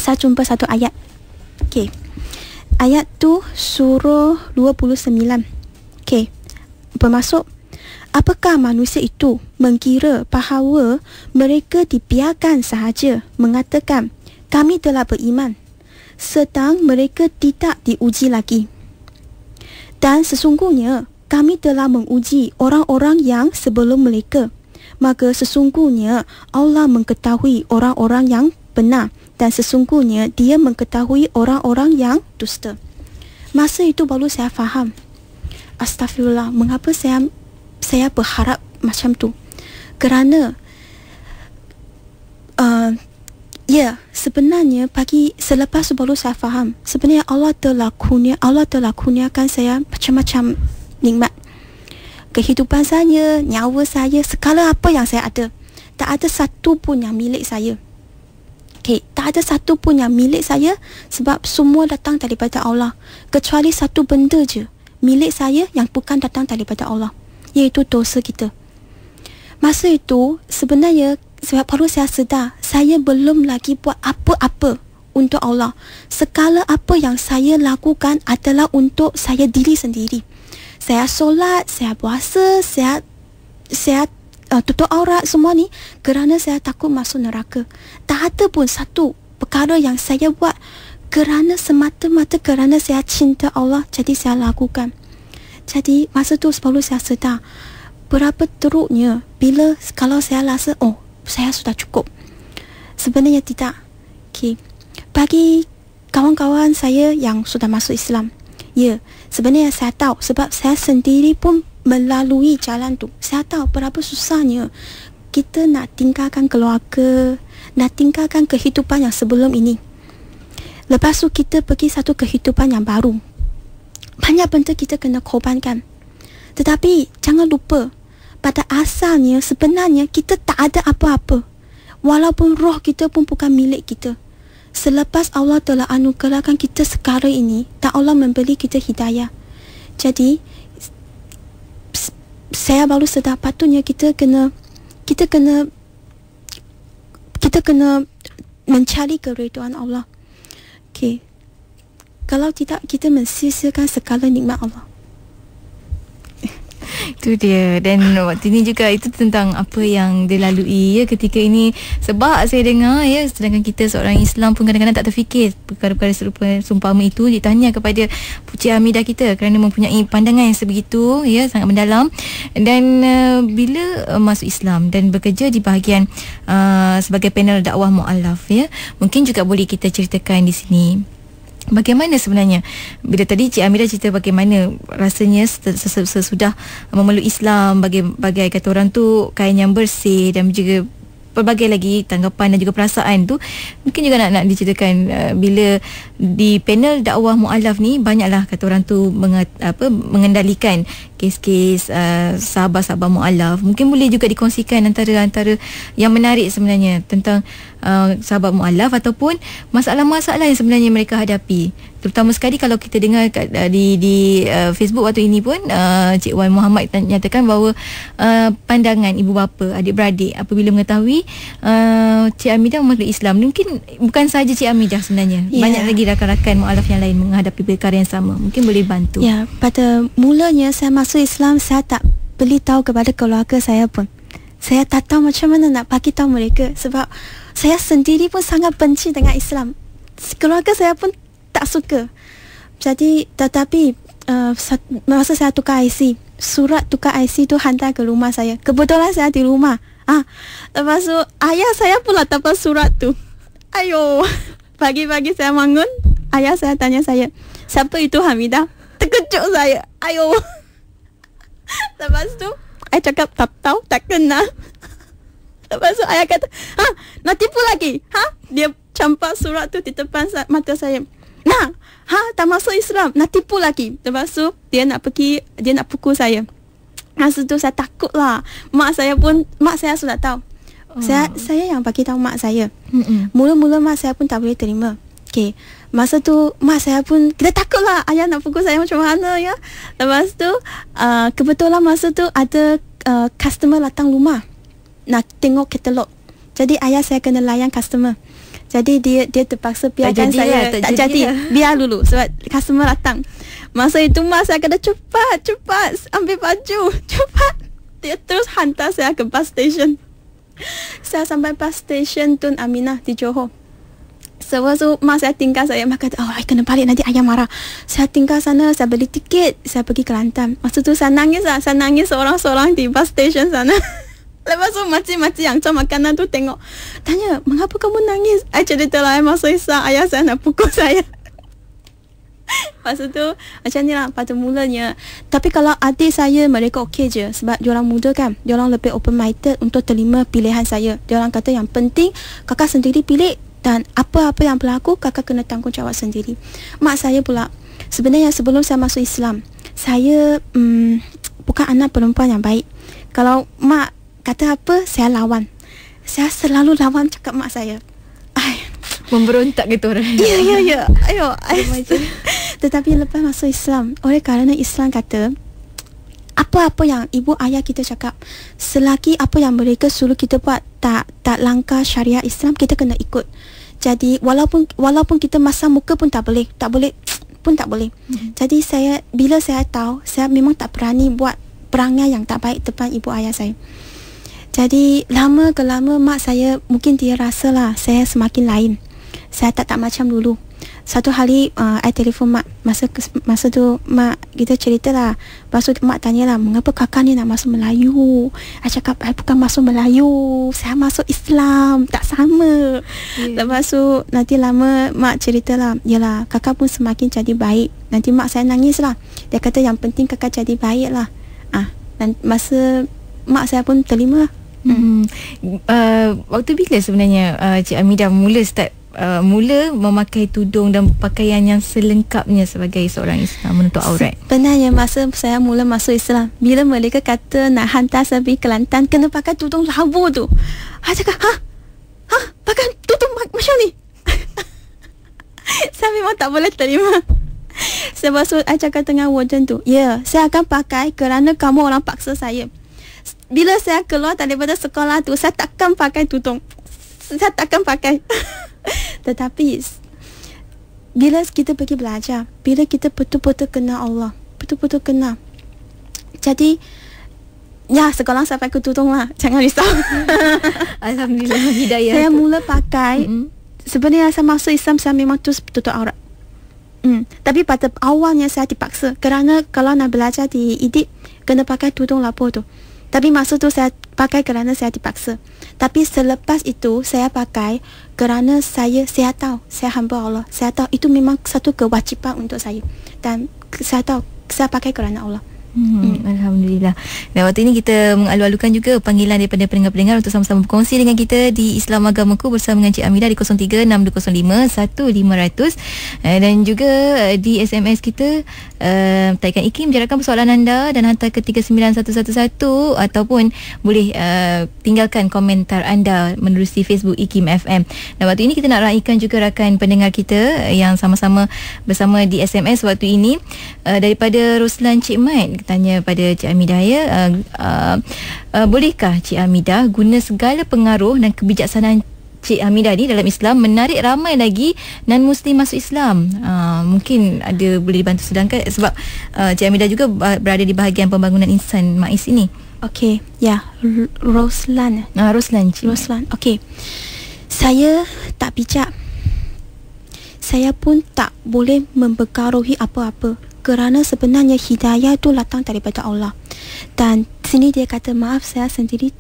saya jumpa satu ayat. Okey. Ayat tu surah 29. Okey. Bermaksud, apakah manusia itu mengira bahawa mereka dibiarkan sahaja mengatakan kami telah beriman, sedang mereka tidak diuji lagi. Dan sesungguhnya kami telah menguji orang-orang yang sebelum mereka, maka sesungguhnya Allah mengetahui orang-orang yang benar, dan sesungguhnya Dia mengetahui orang-orang yang dusta. Masa itu baru saya faham, astagfirullah, mengapa saya berharap macam tu. Kerana sebenarnya selepas tu baru saya faham, sebenarnya Allah telah kurniakan saya macam-macam nikmat. Kehidupan saya, nyawa saya, segala apa yang saya ada, tak ada satu pun yang milik saya. Okay, tak ada satu pun yang milik saya, sebab semua datang daripada Allah. Kecuali satu benda je milik saya yang bukan datang daripada Allah, iaitu dosa kita. Masa itu sebenarnya sebab baru saya sedar, saya belum lagi buat apa-apa untuk Allah. Segala apa yang saya lakukan adalah untuk saya diri sendiri. Saya solat, saya puasa, saya tutup aurat, semua ni kerana saya takut masuk neraka. Tak ada pun satu perkara yang saya buat kerana semata-mata kerana saya cinta Allah, jadi saya lakukan. Jadi masa tu baru saya sedar berapa teruknya bila kalau saya rasa saya sudah cukup. Sebenarnya tidak. Okay. Bagi kawan-kawan saya yang sudah masuk Islam, sebenarnya saya tahu, sebab saya sendiri pun melalui jalan tu. Saya tahu berapa susahnya kita nak tinggalkan keluarga, nak tinggalkan kehidupan yang sebelum ini. Lepas tu kita pergi satu kehidupan yang baru. Banyak benda kita kena korbankan. Tetapi jangan lupa, pada asalnya sebenarnya kita tak ada apa-apa. Walaupun roh kita pun bukan milik kita. Selepas Allah telah anugerahkan kita sekarang ini, dan Allah memberi kita hidayah. Jadi saya baru sedar patutnya kita kena mencari keridhaan Allah. Okay. Kalau tidak, kita mensia-siakan segala nikmat Allah. Itu dia. Dan waktu ini juga itu tentang apa yang dilalui ketika ini. Sebab saya dengar sedangkan kita seorang Islam pun kadang-kadang tak terfikir perkara-perkara serupa seumpama itu. Ditanya kepada Cik Hamidah kita kerana mempunyai pandangan yang sebegitu sangat mendalam. Dan bila masuk Islam dan bekerja di bahagian sebagai panel dakwah mu'alaf, mungkin juga boleh kita ceritakan di sini bagaimana sebenarnya bila tadi Cik Amira cerita bagaimana rasanya sesudah memeluk Islam, bagai kata orang tu kain yang bersih, dan juga pelbagai lagi tanggapan dan juga perasaan tu. Mungkin juga nak diceritakan bila di panel dakwah mu'alaf ni banyaklah kata orang tu mengendalikan kes-kes sahabat-sahabat mu'alaf. Mungkin boleh juga dikongsikan antara yang menarik sebenarnya tentang sahabat mu'alaf ataupun masalah-masalah yang sebenarnya mereka hadapi. Terutama sekali kalau kita dengar di Facebook waktu ini pun Cik Wan Muhammad nyatakan bahawa pandangan ibu bapa, adik-beradik apabila mengetahui Cik Hamidah memeluk Islam, mungkin bukan sahaja Cik Hamidah sebenarnya, banyak lagi rakan-rakan mu'alaf yang lain menghadapi perkara yang sama. Mungkin boleh bantu. Pada mulanya saya masuk Islam, saya tak beritahu kepada keluarga saya pun. Saya tak tahu macam mana nak bagi tahu mereka, sebab saya sendiri pun sangat benci dengan Islam. Keluarga saya pun tak suka. Jadi tetapi masa saya tukar IC, surat tukar IC tu hantar ke rumah saya. Kebetulan saya di rumah. Lepas tu ayah saya pula dapat surat tu. Ayo, pagi-pagi saya bangun, ayah saya tanya saya, siapa itu Hamidah? Terkejut saya. Ayo. Lepas tu saya cakap tak tahu, tak kenal. Lepas tu ayah kata, nak tipu lagi? Dia campak surat tu di depan mata saya. Tak masuk Islam, nak tipu lagi. Lepas tu dia nak pukul saya. Masa tu saya takut lah. Mak saya sudah tahu. Saya yang bagi tahu mak saya. Mula-mula mak saya pun tak boleh terima. Okay. Masa tu mak saya pun kita takut lah, ayah nak pukul saya macam mana ya. Lepas tu kebetulan masa tu ada customer datang rumah nak tengok katalog. Jadi ayah saya kena layan customer. Jadi dia terpaksa biarkan saya tak jadi lah. Biar dulu sebab customer datang. Masa itu mak saya kena cepat ambil baju, cepat. Dia terus hantar saya ke bus station. Saya sampai bus station Tun Aminah di Johor. Sebab tu mak saya tinggal saya. Mak kata, I kena balik nanti ayah marah. Saya tinggal sana, saya beli tiket, saya pergi Kelantan. Masa tu saya nangis lah. Saya nangis seorang-seorang di bus station sana. Lepas tu makcik-makcik yang jual makanan tu tengok, tanya, mengapa kamu nangis? I cerita lah, masa Islam ayah saya nak pukul saya. Lepas tu macam ni lah pada mulanya. Tapi kalau adik saya, mereka okey je. Sebab diorang muda kan, diorang lebih open minded untuk terima pilihan saya. Diorang kata yang penting kakak sendiri pilih, dan apa-apa yang berlaku kakak kena tanggungjawab sendiri. Mak saya pula, sebenarnya sebelum saya masuk Islam, saya bukan anak perempuan yang baik. Kalau mak kata apa, saya lawan. Saya selalu lawan cakap mak saya. Memberontak gitu orang. Ya. Ayo. Tetapi lepas masuk Islam, oleh kerana Islam kata, apa-apa yang ibu ayah kita cakap, selagi apa yang mereka suruh kita buat tak langkah syariat Islam, kita kena ikut. Jadi walaupun kita masam muka pun tak boleh. Jadi bila saya tahu, saya memang tak berani buat perangai yang tak baik depan ibu ayah saya. Jadi lama ke lama mak saya, mungkin dia rasa lah saya semakin lain. Saya tak macam dulu. Satu hari I telefon mak. Masa tu mak kita cerita lah. Lepas tu mak tanya lah, mengapa kakak ni nak masuk Melayu? I cakap, I bukan masuk Melayu, saya masuk Islam. Tak sama. Lepas tu nanti lama mak cerita lah, yalah kakak pun semakin jadi baik. Nanti mak saya nangis lah. Dia kata yang penting kakak jadi baik lah. Dan masa mak saya pun terima lah. Waktu bila sebenarnya Cik Amidah mula memakai tudung dan pakaian yang selengkapnya sebagai seorang Islam menutup aurat? Sebenarnya masa saya mula masuk Islam, bila mereka kata nak hantar saya pergi Kelantan, kena pakai tudung labu tu, saya cakap, pakai tudung macam ni? Saya memang tak boleh terima. Sebab tu saya cakap dengan warden tu, saya akan pakai kerana kamu orang paksa saya. Bila saya keluar daripada sekolah tu, saya takkan pakai tudung. Saya takkan pakai. Tetapi bila kita pergi belajar, bila kita betul-betul kenal Allah, betul-betul kenal, jadi sekolah saya pakai tudung lah, jangan risau. Alhamdulillah, hidayah. Saya mula pakai. Sebenarnya saya masuk Islam, saya memang terus tutup aurat. Tapi pada awalnya saya dipaksa, kerana kalau nak belajar di IDIP kena pakai tudung lapor tu. Tapi masa tu saya pakai kerana saya dipaksa. Tapi selepas itu saya pakai kerana saya tahu saya hamba Allah. Saya tahu itu memang satu kewajipan untuk saya. Dan saya tahu saya pakai kerana Allah. Alhamdulillah. Dan waktu ini kita mengalu-alukan juga panggilan daripada pendengar-pendengar untuk sama-sama berkongsi dengan kita di Islam Agamaku bersama dengan Cik Amidah di 0362051500 dan juga di SMS kita taikan IKIM, jarakkan persoalan anda dan hantar ke 39111 ataupun boleh tinggalkan komentar anda menerusi Facebook IKIM FM. Dan waktu ini kita nak raikan juga rakan pendengar kita yang sama-sama bersama di SMS waktu ini daripada Roslan Cik Mat. Tanya pada Cik Amidah bolehkah Cik Amidah guna segala pengaruh dan kebijaksanaan Cik Amidah ni dalam Islam menarik ramai lagi non-Muslim masuk Islam? Mungkin ada boleh dibantu sedangkan sebab Cik Amidah juga berada di bahagian pembangunan insan MAIS ini. Okey, Roslan. Roslan Cik Roslan. Okey. Saya tak bijak. Saya pun tak boleh mempengaruhi apa-apa. Kerana sebenarnya hidayah itu datang daripada Allah. Dan sini dia kata, maaf saya sendiri tak